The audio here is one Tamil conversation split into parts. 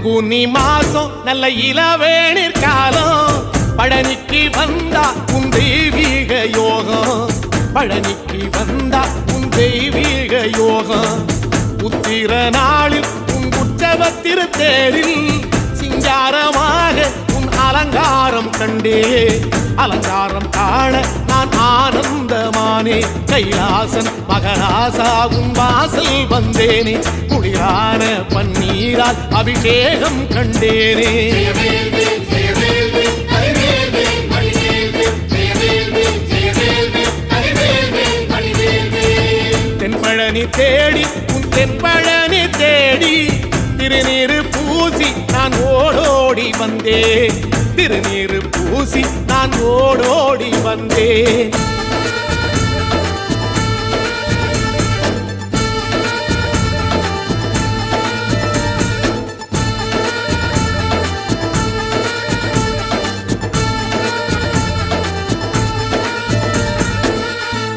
பங்குனி மாசம் நல்ல இளவேணிற் காலம் பழனிக்கு வந்தா உன் தெய்வீக யோகம் பழனிக்கு வந்தா உன் தெய்வீக யோகம் உத்திர நாளில் உன் உற்சவ திருத்தேரில் சிங்காரமாக உன் அலங்காரம் கண்டே அலங்காரம் காண நான் ஆனந்தமானே கைலாசன் மகராசா உன் வாசல் வந்தேனே குளிரான பன்னீரால் அபிஷேகம் கண்டேனே தென்பழனி தேடி உன் தென்பழனி தேடி திருநீரு பூசி நான் ஓடோடி வந்தேன் திருநீரு பூசி நான் ஓடோடி வந்தேன்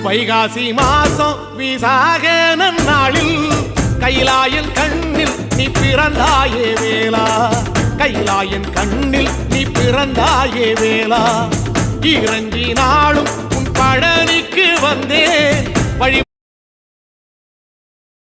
வைகாசி மாசம் விசாக நன்னாளில் கைலாயன் கண்ணில் நீ பிறந்தாயே வேளா கைலாயன் கண்ணில் நீ பிறந்தாயே வேளா இறங்கி நாளும் உன் பழனிக்கு வந்தேன் வழி